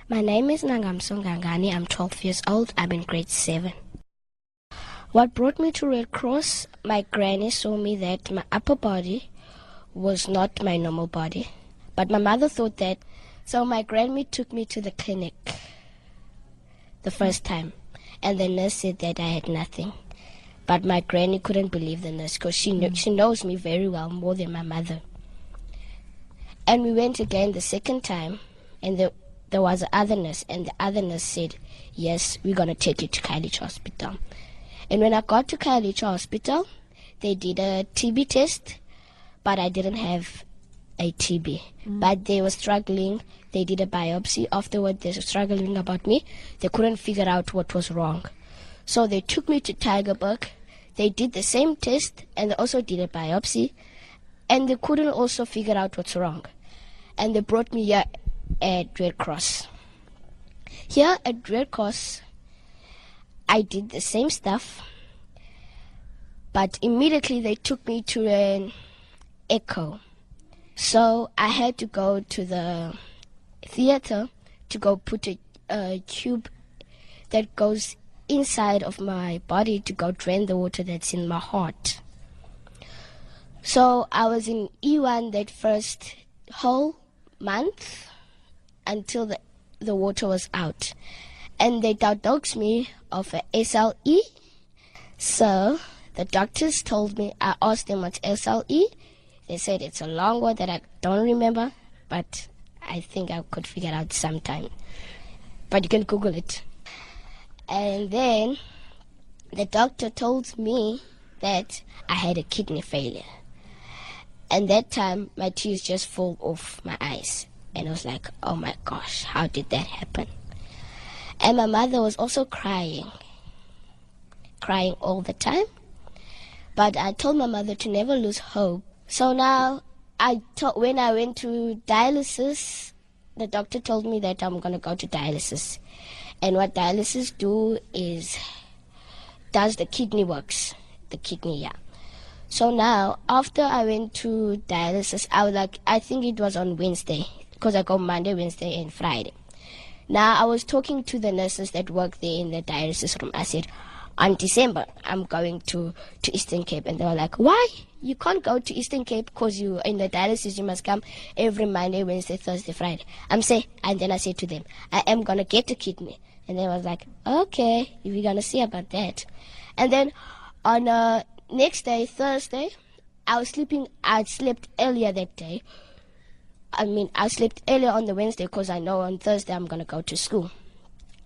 My name is Nangamso Ngangani. I'm 12 years old. I'm in grade 7. What brought me to Red Cross? My granny saw me that my upper body was not my normal body. But my mother thought that. So my granny took me to the clinic the first time. And the nurse said that I had nothing. But my granny couldn't believe the nurse because she knows me very well, more than my mother. And we went again the second time, and there was another nurse, and the other nurse said, yes, we're going to take you to Khayelitsha Hospital. And when I got to Khayelitsha Hospital, they did a TB test, but I didn't have a TB. But they were struggling. They did a biopsy. Afterward, they were struggling about me. They couldn't figure out what was wrong. So they took me to Tygerberg. They did the same test, and they also did a biopsy, and they couldn't also figure out what's wrong. And they brought me here at Red Cross. Here at Red Cross, I did the same stuff, but immediately they took me to an echo. So I had to go to the theater to go put a tube that goes inside of my body to go drain the water that's in my heart. So I was in E1 that first whole month until the water was out. And they diagnosed me of a SLE. So the doctors told me, I asked them what's SLE. They said it's a long word that I don't remember, but I think I could figure it out sometime. But you can Google it. And then the doctor told me that I had a kidney failure. And that time, my tears just fall off my eyes. And I was like, oh my gosh, how did that happen? And my mother was also crying all the time. But I told my mother to never lose hope. So now, when I went to dialysis, the doctor told me that I'm going to go to dialysis. And what dialysis does the kidney works. The kidney, yeah. So now, after I went to dialysis, I think it was on Wednesday, because I go Monday, Wednesday, and Friday. Now, I was talking to the nurses that work there in the dialysis room. I said, on December, I'm going to Eastern Cape. And they were like, why? You can't go to Eastern Cape because you in the dialysis. You must come every Monday, Wednesday, Thursday, Friday. And then I said to them, I am going to get a kidney. And they was like, okay, we're going to see about that. And then on next day, Thursday, I slept earlier that day. I slept earlier on the Wednesday because I know on Thursday I'm going to go to school.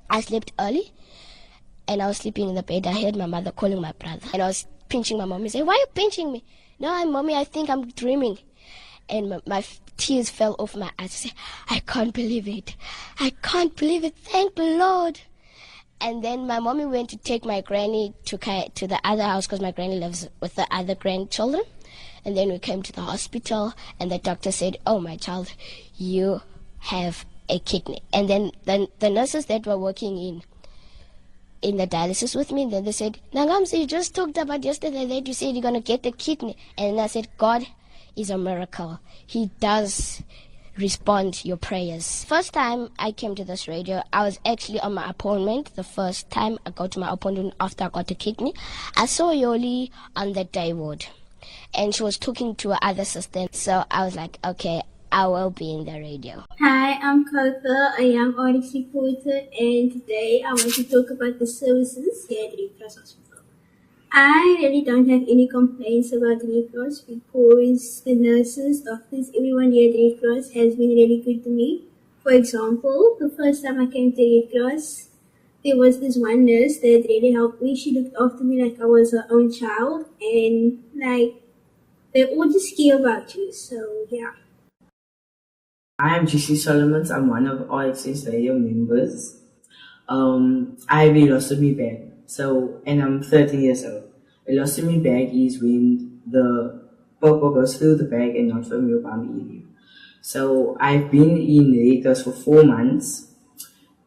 I slept early. And I was sleeping in the bed. I heard my mother calling my brother. And I was pinching my mommy. Saying, why are you pinching me? No, mommy, I think I'm dreaming. And my tears fell off my eyes. I said, I can't believe it. I can't believe it. Thank the Lord. And then my mommy went to take my granny to the other house because my granny lives with the other grandchildren. And then we came to the hospital. And the doctor said, oh, my child, you have a kidney. And then the nurses that were working in the dialysis with me, then they said, Nangamso, you just talked about yesterday that you said you're going to get the kidney. And I said, God is a miracle. He does respond your prayers. First time I came to this radio, I was actually on my appointment. The first time I go to my appointment after I got the kidney, I saw Yoli on the day ward. And she was talking to her other assistant. So I was like, okay, I will be in the radio. Hi, I'm Kotha, a young artist reporter, and today I want to talk about the services here at Red Cross Hospital. I really don't have any complaints about Red Cross because the nurses, doctors, everyone here at Red Cross has been really good to me. For example, the first time I came to Red Cross, there was this one nurse that really helped me. She looked after me like I was her own child, and they all just care about you, so yeah. I'm GC Solomons. I'm one of RXS radio members. I have a ostomy bag. And I'm 13 years old. A ostomy bag is when the purple goes through the bag and not from your bum area. So I've been in Red Cross for 4 months,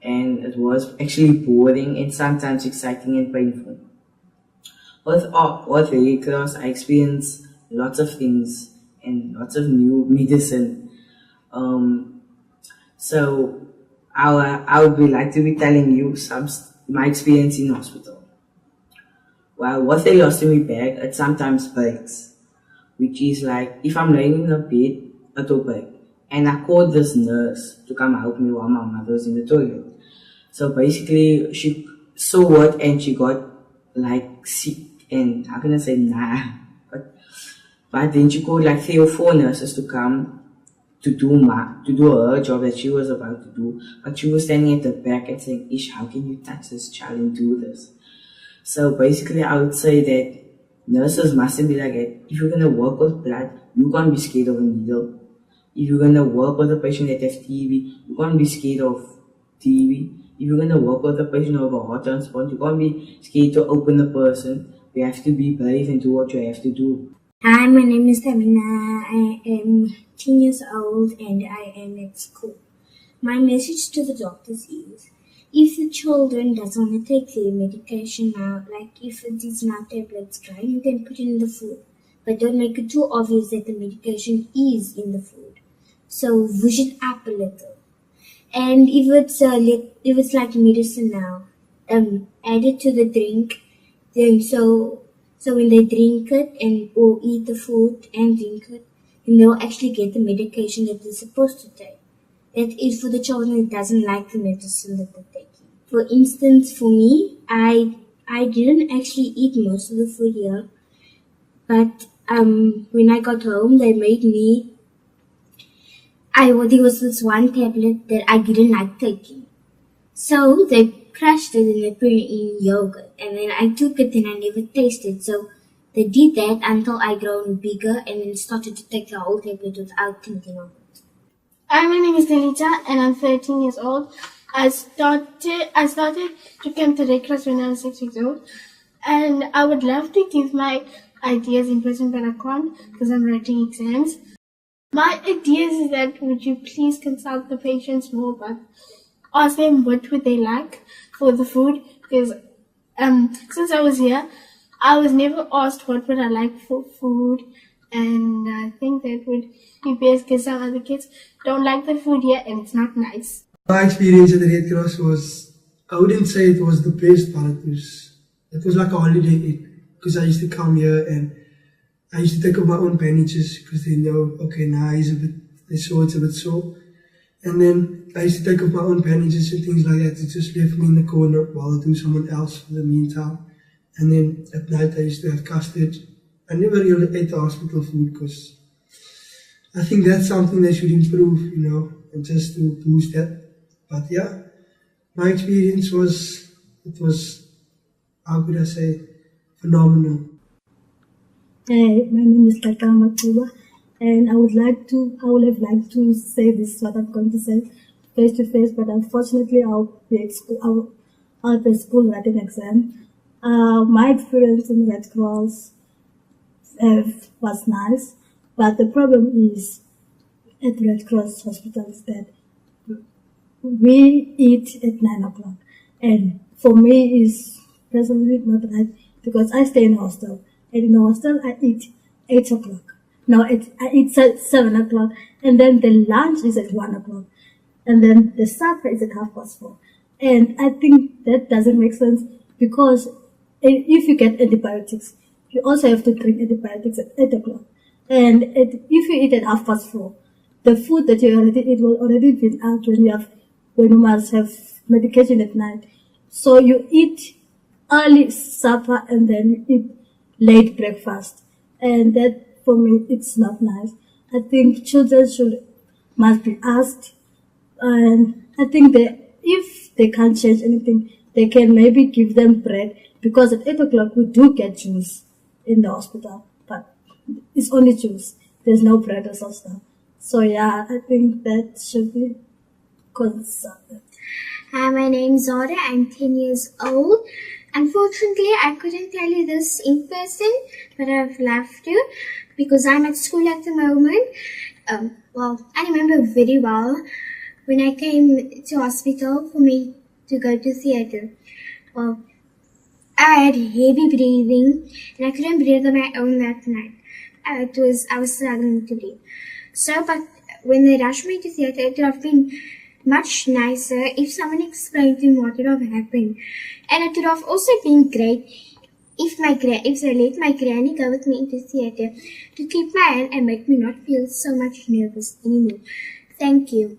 and it was actually boring and sometimes exciting and painful. With Red Cross, I experienced lots of things and lots of new medicine. So I would be like to be telling you my experience in hospital. Well, what they lost in my bag, it sometimes breaks, which is like if I'm laying in a bed, it will break. And I called this nurse to come help me while my mother was in the toilet. So basically, she saw it and she got like sick and how can I say nah, but then she called like 3 or 4 nurses to come to do her job that she was about to do. But she was standing at the back and saying, "Ish, how can you touch this child and do this?" So basically, I would say that nurses mustn't be like that. If you're gonna work with blood, you can't be scared of a needle. If you're gonna work with a patient that has TB, you can't be scared of TB. If you're gonna work with a patient of a heart transplant, you can't be scared to open the person. You have to be brave and do what you have to do. Hi, my name is Tamina. I am 10 years old and I am at school. My message to the doctors is, if the children doesn't want to take their medication now, like if it is not tablets dry, you can put it in the food. But don't make it too obvious that the medication is in the food. So vision up a little. And if it's like medicine now, add it to the drink. Then so when they drink it or eat the food and drink it, then they'll actually get the medication that they're supposed to take. That is for the children that doesn't like the medicine that they're taking. For instance, for me, I didn't actually eat most of the food here, but when I got home, they made me. There was this one tablet that I didn't like taking, so they crushed it and they put it in yogurt, and then I took it and I never tasted. So they did that until I grown bigger and then started to take the whole tablet without thinking of it. Hi, my name is Delita and I'm 13 years old. I started to come to Red Cross when I was 6 years old, and I would love to give my ideas in person, but I can't because I'm writing exams. My ideas is that would you please consult the patients more, but ask them what would they like for the food, because since I was here, I was never asked what would I like for food, and I think that would be best because some other kids don't like the food here and it's not nice. My experience at the Red Cross was, I wouldn't say it was the best, but it was like a holiday because I used to come here and I used to take off my own bandages because they know, okay, now it's a bit sore. And then I used to take off my own bandages and things like that. It just left me in the corner while I do someone else for the meantime. And then at night I used to have custard. I never really ate the hospital food because I think that's something that should improve, and just to boost that. But yeah, my experience was, how could I say, phenomenal. Hey, my name is Kaka Makuba, and I would have liked to say this, what I'm going to say, face to face, but unfortunately I'll be at school writing exam. My experience in Red Cross was nice, but the problem is at Red Cross hospitals that we eat at 9 o'clock, and for me is personally not right because I stay in a hostel. And in the hostel, I eat 8 o'clock. No, I eat 7 o'clock. And then the lunch is at 1 o'clock. And then the supper is at 4:30. And I think that doesn't make sense because if you get antibiotics, you also have to drink antibiotics at 8 o'clock. And if you eat at 4:30, the food that you already eat will already be out when you must have medication at night. So you eat early supper and then you eat late breakfast, and that for me it's not nice. I think children must be asked, and I think that if they can't change anything, they can maybe give them bread, because at 8 o'clock we do get juice in the hospital, but it's only juice. There's no bread or such stuff. So yeah, I think that should be considered. Hi, my name is Zora. I'm 10 years old. Unfortunately, I couldn't tell you this in person, but I'd love to because I'm at school at the moment. I remember very well when I came to hospital for me to go to theatre. Well, I had heavy breathing and I couldn't breathe on my own that night. I was struggling to breathe. So, but when they rushed me to theatre, it would have been much nicer if someone explained to me what would have happened. And it would have also been great if they let my granny go with me into theatre to keep my hand and make me not feel so much nervous anymore. Thank you.